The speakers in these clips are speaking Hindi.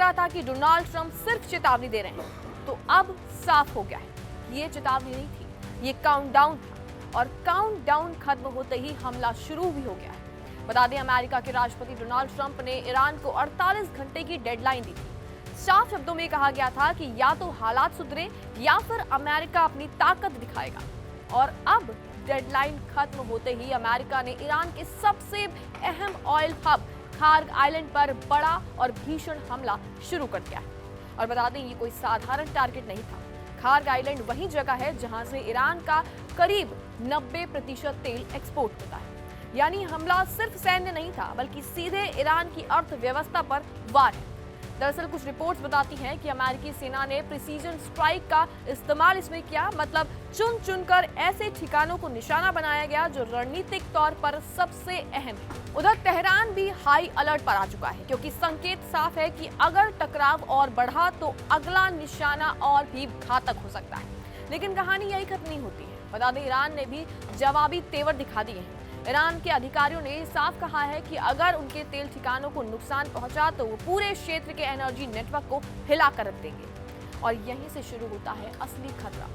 लगा था कि डोनाल्ड ट्रंप सिर्फ चेतावनी दे रहे हैं, तो अब साफ हो गया है कि ये चेतावनी नहीं थी, ये काउंटडाउन था। और काउंटडाउन खत्म होते ही हमला शुरू भी हो गया है। बता दें, अमेरिका के राष्ट्रपति डोनाल्ड ट्रंप ने ईरान को 48 घंटे की डेडलाइन दी थी। साफ शब्दों में कहा गया था कि या तो हालात सुधरे या फिर अमेरिका अपनी ताकत दिखाएगा। और अब डेडलाइन खत्म होते ही अमेरिका ने ईरान के सबसे अहम ऑयल हब खार्ग आइलैंड पर बड़ा और भीषण हमला शुरू कर दिया है। और बता दें, ये कोई साधारण टारगेट नहीं था। खार्ग आइलैंड वही जगह है जहां से ईरान का करीब 90% तेल एक्सपोर्ट होता है। यानी हमला सिर्फ सैन्य नहीं था, बल्कि सीधे ईरान की अर्थव्यवस्था पर वार है। दरअसल कुछ रिपोर्ट्स बताती हैं कि अमेरिकी सेना ने प्रिसीजन स्ट्राइक का इस्तेमाल इसमें किया, मतलब चुन चुनकर ऐसे ठिकानों को निशाना बनाया गया जो रणनीतिक तौर पर सबसे अहम है। उधर तेहरान भी हाई अलर्ट पर आ चुका है, क्योंकि संकेत साफ है कि अगर टकराव और बढ़ा तो अगला निशाना और भी घातक हो सकता है। लेकिन कहानी यही खत्म नहीं होती है। बता दें, ईरान ने भी जवाबी तेवर दिखा दिए हैं। ईरान के अधिकारियों ने साफ कहा है कि अगर उनके तेल ठिकानों को नुकसान पहुंचा तो वो पूरे क्षेत्र के एनर्जी नेटवर्क को हिलाकर रख देंगे। और यहीं से शुरू होता है असली खतरा।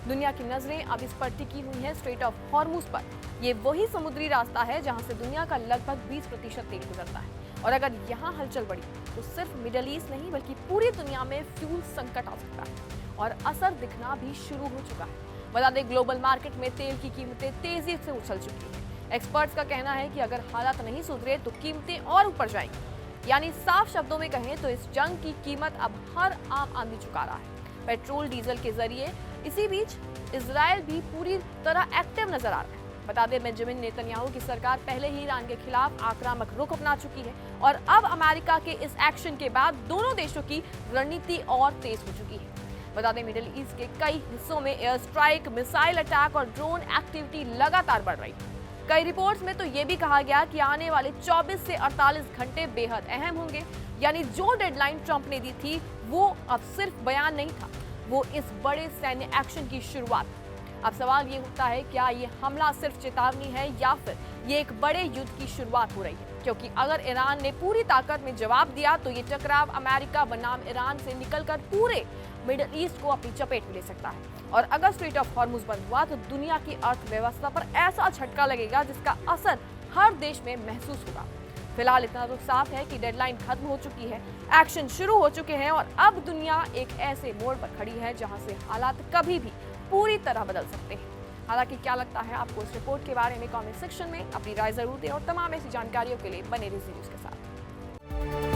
दुनिया की नजरें अब इस पर टिकी हुई हैं स्ट्रेट ऑफ हॉर्मुज पर। ये वही समुद्री रास्ता है जहां से दुनिया का लगभग 20% तेल गुजरता है। और अगर यहाँ हलचल बढ़ी तो सिर्फ मिडल ईस्ट नहीं, बल्कि पूरी दुनिया में फ्यूल संकट आ सकता है। और असर दिखना भी शुरू हो चुका है। बता दें, ग्लोबल मार्केट में तेल की कीमतें तेजी से उछल चुकी हैं। एक्सपर्ट्स का कहना है कि अगर हालात नहीं सुधरे तो कीमतें और ऊपर जाएंगी। यानी साफ शब्दों में कहें तो इस जंग की कीमत अब हर आम आदमी चुका रहा है, पेट्रोल डीजल के जरिए। इसी बीच इजराइल भी पूरी तरह एक्टिव नजर आ रहा है। बता दें, बेंजामिन नेतन्याहू की सरकार पहले ही ईरान के खिलाफ आक्रामक रुख अपना चुकी है। और अब अमेरिका के इस एक्शन के बाद दोनों देशों की रणनीति और तेज हो चुकी है। बता दें, मिडिल ईस्ट के कई हिस्सों में एयर स्ट्राइक, मिसाइल अटैक और ड्रोन एक्टिविटी लगातार बढ़ रही है। कई रिपोर्ट्स में तो ये भी कहा गया कि आने वाले 24 से 48 घंटे बेहद अहम होंगे। यानी जो डेडलाइन ट्रंप ने दी थी वो अब सिर्फ बयान नहीं था, वो इस बड़े सैन्य एक्शन की शुरुआत। अब सवाल ये उठता है, क्या ये हमला सिर्फ चेतावनी है या फिर ये एक बड़े युद्ध की शुरुआत हो रही है? क्योंकि अगर ईरान ने पूरी ताकत में जवाब दिया तो ये टकराव अमेरिका बनाम ईरान से निकलकर पूरे मिडिल ईस्ट को अपनी चपेट में ले सकता है। और अगर स्ट्रेट ऑफ हॉर्मुज बंद हुआ तो दुनिया की अर्थव्यवस्था पर ऐसा झटका लगेगा जिसका असर हर देश में महसूस होगा। फिलहाल इतना तो साफ है कि डेडलाइन खत्म हो चुकी है, एक्शन शुरू हो चुके हैं और अब दुनिया एक ऐसे मोड़ पर खड़ी है जहां से हालात कभी भी पूरी तरह बदल सकते हैं। हालांकि क्या लगता है आपको इस रिपोर्ट के बारे में? कमेंट सेक्शन में अपनी राय जरूर दें और तमाम ऐसी जानकारियों के लिए बने रहिए न्यूज़ के साथ।